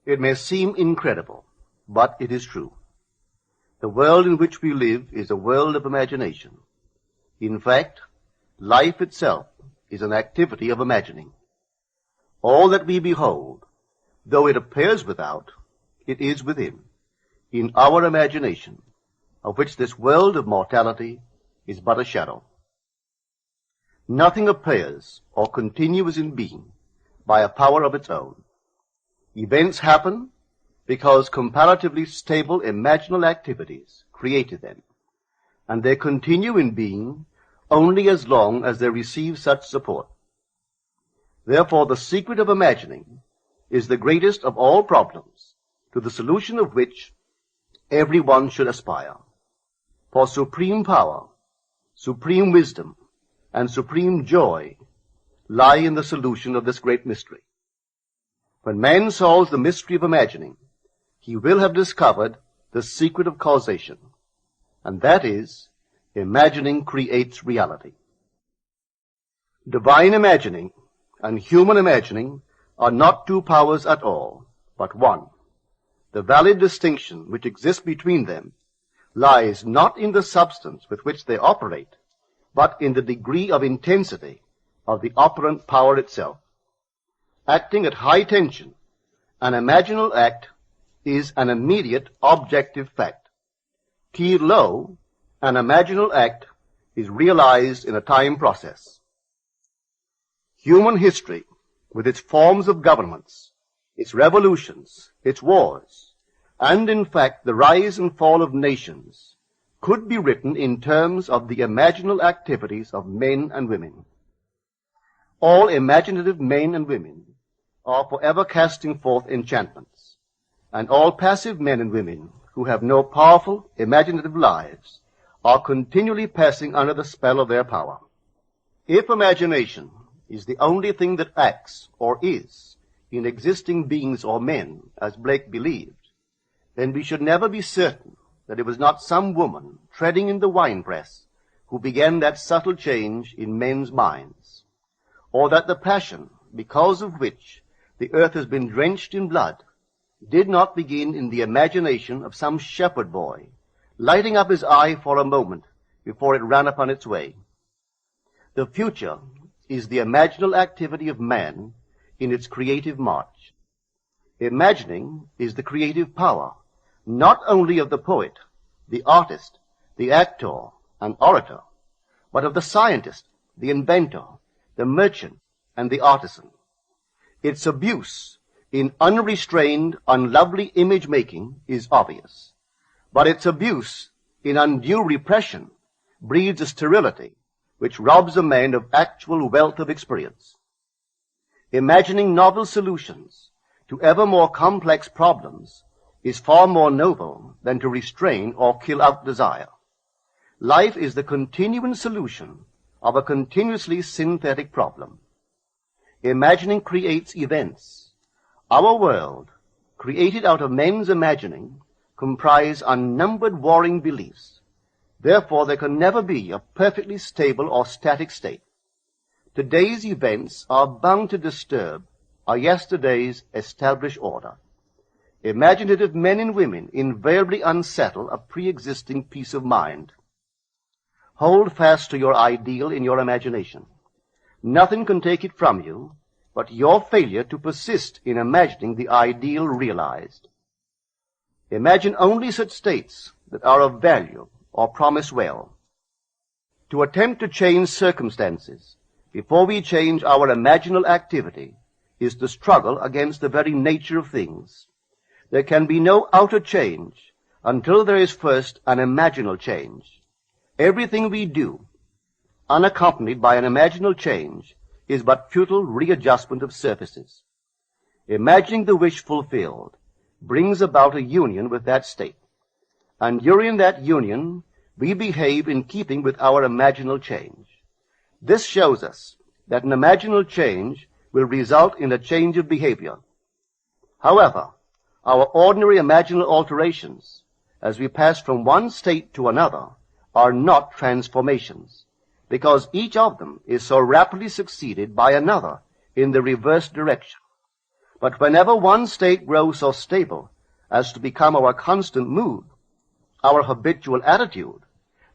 It may seem incredible, but it is true. The world in which we live is a world of imagination. In fact, life itself is an activity of imagining. All that we behold, though it appears without, it is within, in our imagination, of which this world of mortality is but a shadow. Nothing appears or continues in being by a power of its own. Events happen because comparatively stable imaginal activities created them, and they continue in being only as long as they receive such support. Therefore, the secret of imagining is the greatest of all problems, to the solution of which everyone should aspire. For supreme power, supreme wisdom, and supreme joy lie in the solution of this great mystery. When man solves the mystery of imagining, he will have discovered the secret of causation, and that is, imagining creates reality. Divine imagining and human imagining are not two powers at all, but one. The valid distinction which exists between them lies not in the substance with which they operate, but in the degree of intensity of the operant power itself. Acting at high tension, an imaginal act is an immediate objective fact. Keyed low, an imaginal act is realized in a time process. Human history, with its forms of governments, its revolutions, its wars, and in fact the rise and fall of nations, could be written in terms of the imaginal activities of men and women. All imaginative men and women are forever casting forth enchantments, and all passive men and women who have no powerful imaginative lives are continually passing under the spell of their power. If imagination is the only thing that acts or is in existing beings or men, as Blake believed, then we should never be certain that it was not some woman treading in the winepress who began that subtle change in men's minds, or that the passion because of which the earth has been drenched in blood did not begin in the imagination of some shepherd boy, lighting up his eye for a moment before it ran upon its way. The future is the imaginal activity of man in its creative march. Imagining is the creative power, not only of the poet, the artist, the actor, and orator, but of the scientist, the inventor, the merchant, and the artisan. Its abuse in unrestrained, unlovely image-making is obvious, but its abuse in undue repression breeds a sterility which robs a man of actual wealth of experience. Imagining novel solutions to ever more complex problems is far more noble than to restrain or kill out desire. Life is the continuing solution of a continuously synthetic problem. Imagining creates events. Our world, created out of men's imagining, comprise unnumbered warring beliefs. Therefore, there can never be a perfectly stable or static state. Today's events are bound to disturb our yesterday's established order. Imaginative men and women invariably unsettle a pre-existing peace of mind. Hold fast to your ideal in your imagination. Nothing can take it from you but your failure to persist in imagining the ideal realized. Imagine only such states that are of value or promise well. To attempt to change circumstances before we change our imaginal activity is to struggle against the very nature of things. There can be no outer change until there is first an imaginal change. Everything we do, unaccompanied by an imaginal change, is but futile readjustment of surfaces. Imagining the wish fulfilled brings about a union with that state, and during that union we behave in keeping with our imaginal change. This shows us that an imaginal change will result in a change of behavior. However, our ordinary imaginal alterations, as we pass from one state to another, are not transformations, because each of them is so rapidly succeeded by another in the reverse direction. But whenever one state grows so stable as to become our constant mood, our habitual attitude,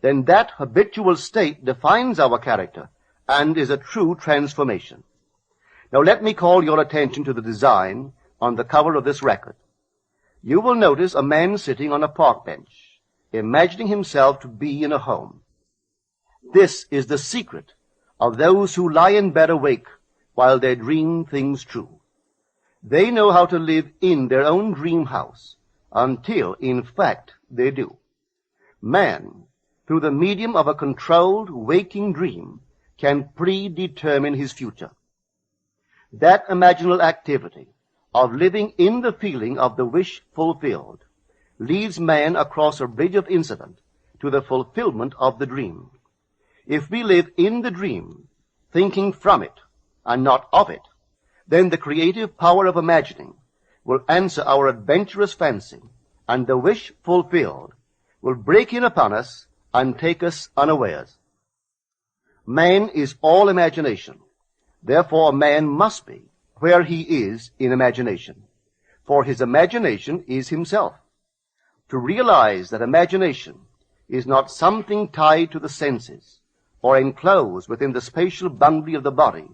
then that habitual state defines our character and is a true transformation. Now let me call your attention to the design on the cover of this record. You will notice a man sitting on a park bench, imagining himself to be in a home. This is the secret of those who lie in bed awake while they dream things true. They know how to live in their own dream house until, in fact, they do. Man, through the medium of a controlled waking dream, can predetermine his future. That imaginal activity of living in the feeling of the wish fulfilled leads man across a bridge of incident to the fulfillment of the dream. If we live in the dream, thinking from it and not of it, then the creative power of imagining will answer our adventurous fancy, and the wish fulfilled will break in upon us and take us unawares. Man is all imagination. Therefore, man must be where he is in imagination, for his imagination is himself. To realize that imagination is not something tied to the senses or enclosed within the spatial boundary of the body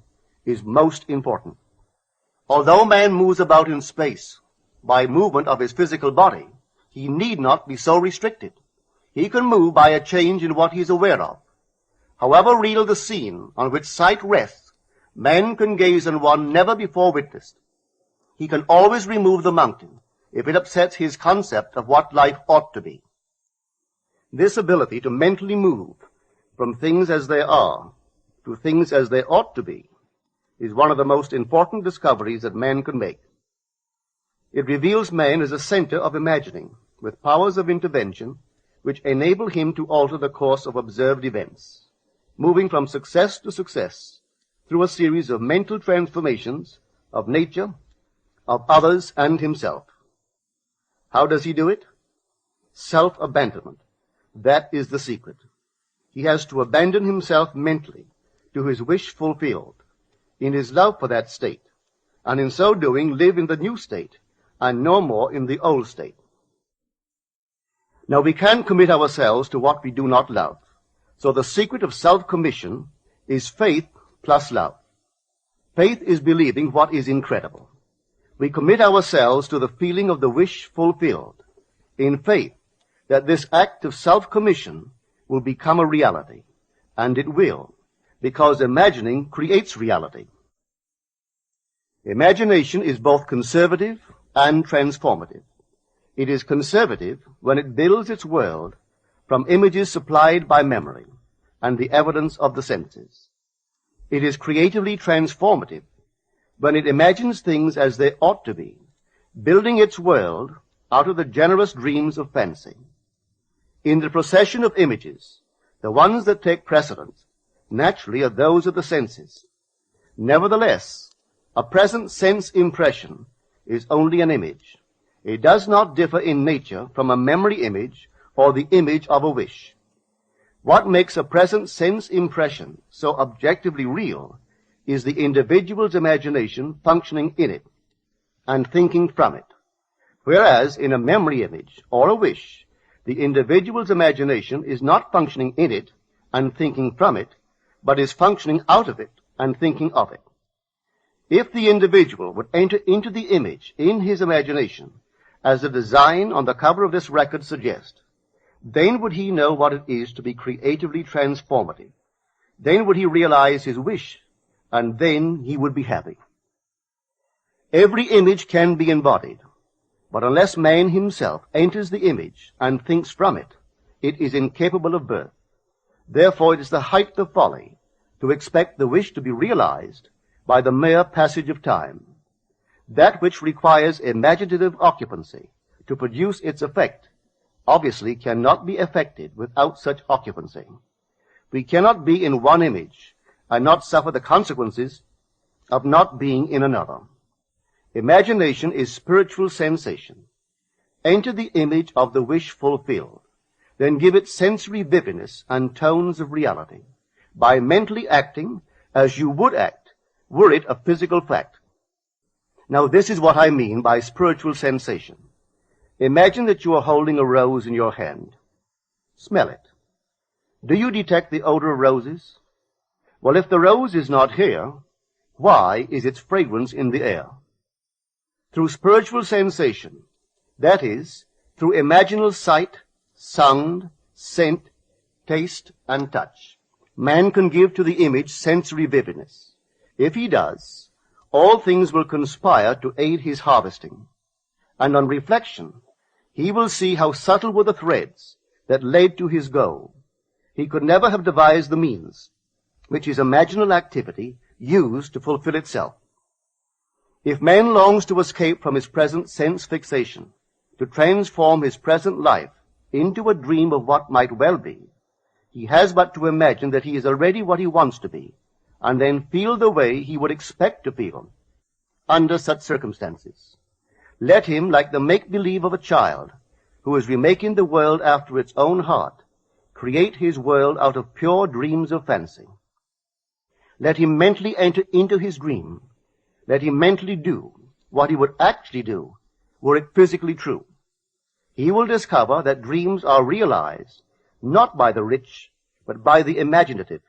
is most important. Although man moves about in space by movement of his physical body, he need not be so restricted. He can move by a change in what he is aware of. However real the scene on which sight rests, man can gaze on one never before witnessed. He can always remove the mountain if it upsets his concept of what life ought to be. This ability to mentally move from things as they are to things as they ought to be is one of the most important discoveries that man can make. It reveals man as a center of imagining, with powers of intervention which enable him to alter the course of observed events, moving from success to success through a series of mental transformations of nature, of others, and himself. How does he do it? Self-abandonment. That is the secret. He has to abandon himself mentally to his wish fulfilled, in his love for that state, and in so doing live in the new state and no more in the old state. Now we can commit ourselves to what we do not love. So the secret of self-commission is faith plus love. Faith is believing what is incredible. We commit ourselves to the feeling of the wish fulfilled, in faith that this act of self-commission will become a reality, and it will, because imagining creates reality. Imagination is both conservative and transformative. It is conservative when it builds its world from images supplied by memory and the evidence of the senses. It is creatively transformative when it imagines things as they ought to be, building its world out of the generous dreams of fancy. In the procession of images, the ones that take precedence naturally are those of the senses. Nevertheless, a present sense impression is only an image. It does not differ in nature from a memory image or the image of a wish. What makes a present sense impression so objectively real is the individual's imagination functioning in it and thinking from it, whereas in a memory image or a wish, the individual's imagination is not functioning in it and thinking from it, but is functioning out of it and thinking of it. If the individual would enter into the image in his imagination, as the design on the cover of this record suggests, then would he know what it is to be creatively transformative. Then would he realize his wish, and then he would be happy. Every image can be embodied, but unless man himself enters the image and thinks from it, it is incapable of birth. Therefore it is the height of folly to expect the wish to be realized by the mere passage of time. That which requires imaginative occupancy to produce its effect obviously cannot be effected without such occupancy. We cannot be in one image and not suffer the consequences of not being in another. Imagination is spiritual sensation. Enter the image of the wish fulfilled, then give it sensory vividness and tones of reality by mentally acting as you would act were it a physical fact. Now, this is what I mean by spiritual sensation. Imagine that you are holding a rose in your hand. Smell it. Do you detect the odor of roses? Well, if the rose is not here, why is its fragrance in the air? Through spiritual sensation, that is, through imaginal sight, sound, scent, taste, and touch, man can give to the image sensory vividness. If he does, all things will conspire to aid his harvesting. And on reflection, he will see how subtle were the threads that led to his goal. He could never have devised the means which his imaginal activity used to fulfill itself. If man longs to escape from his present sense fixation, to transform his present life into a dream of what might well be, he has but to imagine that he is already what he wants to be, and then feel the way he would expect to feel under such circumstances. Let him, like the make-believe of a child who is remaking the world after its own heart, create his world out of pure dreams of fancy. Let him mentally enter into his dream. Let him mentally do what he would actually do were it physically true. He will discover that dreams are realized not by the rich, but by the imaginative.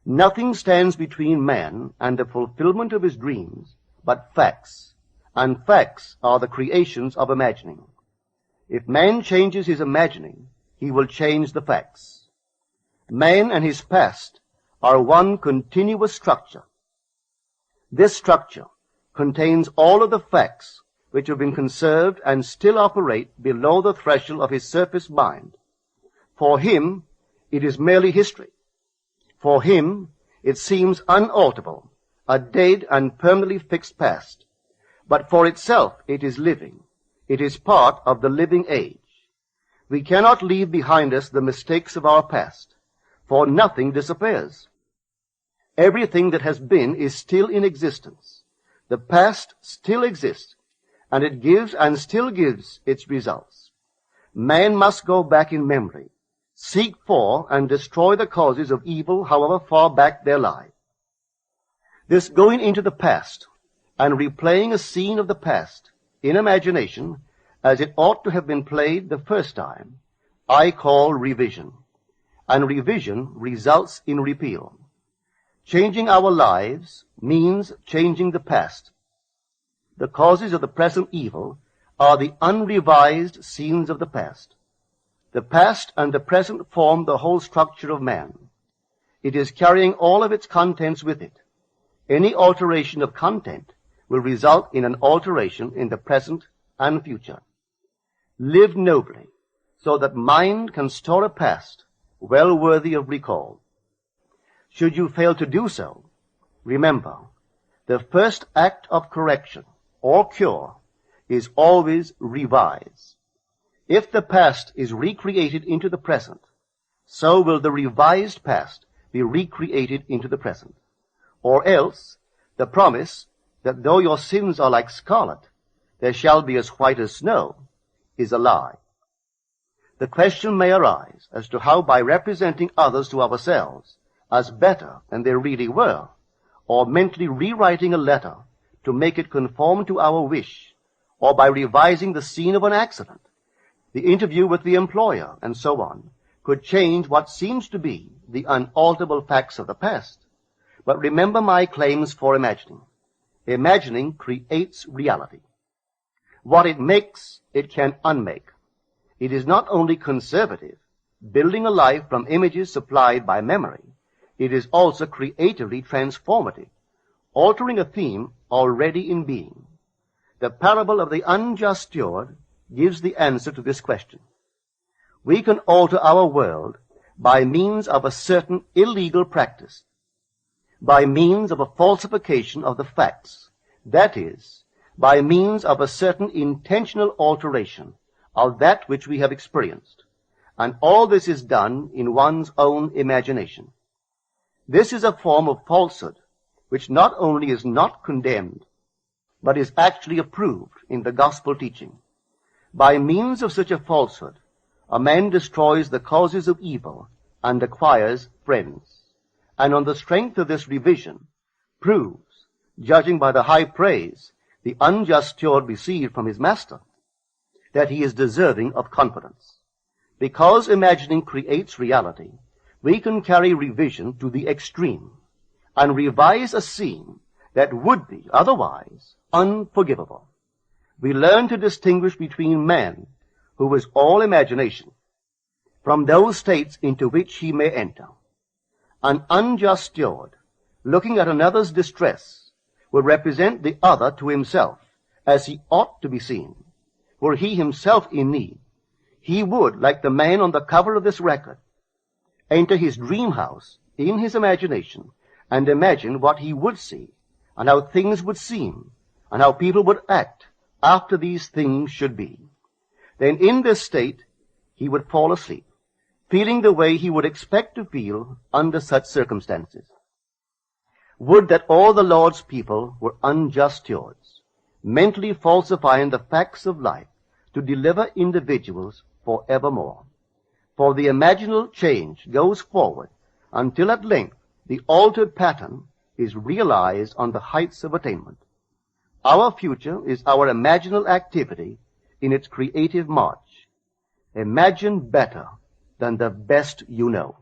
Nothing stands between man and the fulfillment of his dreams but facts, and facts are the creations of imagining. If man changes his imagining, he will change the facts. Man and his past are one continuous structure. This structure contains all of the facts which have been conserved and still operate below the threshold of his surface mind. For him, it is merely history. For him, it seems unalterable, a dead and permanently fixed past. But for itself, it is living. It is part of the living age. We cannot leave behind us the mistakes of our past, for nothing disappears. Everything that has been is still in existence. The past still exists, and it gives and still gives its results. Man must go back in memory, seek for and destroy the causes of evil however far back they lie. This going into the past and replaying a scene of the past in imagination as it ought to have been played the first time, I call revision. And revision results in repeal. Changing our lives means changing the past. The causes of the present evil are the unrevised scenes of the past. The past and the present form the whole structure of man. It is carrying all of its contents with it. Any alteration of content will result in an alteration in the present and future. Live nobly, so that mind can store a past well worthy of recall. Should you fail to do so, remember, the first act of correction or cure is always revise. If the past is recreated into the present, so will the revised past be recreated into the present. Or else, the promise that though your sins are like scarlet, they shall be as white as snow, is a lie. The question may arise as to how, by representing others to ourselves as better than they really were, or mentally rewriting a letter to make it conform to our wish, or by revising the scene of an accident, the interview with the employer, and so on, could change what seems to be the unalterable facts of the past. But remember my claims for imagining. Imagining creates reality. What it makes, it can unmake. It is not only conservative, building a life from images supplied by memory. It is also creatively transformative, altering a theme already in being. The parable of the unjust steward gives the answer to this question. We can alter our world by means of a certain illegal practice, by means of a falsification of the facts, that is, by means of a certain intentional alteration of that which we have experienced. And all this is done in one's own imagination. This is a form of falsehood which not only is not condemned, but is actually approved in the gospel teaching. By means of such a falsehood, a man destroys the causes of evil and acquires friends. And on the strength of this revision, proves, judging by the high praise the unjust steward received from his master, that he is deserving of confidence. Because imagining creates reality, we can carry revision to the extreme and revise a scene that would be otherwise unforgivable. We learn to distinguish between man, who is all imagination, from those states into which he may enter. An unjust steward, looking at another's distress, will represent the other to himself as he ought to be seen. Were he himself in need, he would, like the man on the cover of this record, enter his dream house in his imagination and imagine what he would see and how things would seem and how people would act after these things should be. Then in this state he would fall asleep, feeling the way he would expect to feel under such circumstances. Would that all the Lord's people were unjust stewards, mentally falsifying the facts of life to deliver individuals forevermore. For the imaginal change goes forward until at length the altered pattern is realized on the heights of attainment. Our future is our imaginal activity in its creative march. Imagine better than the best you know.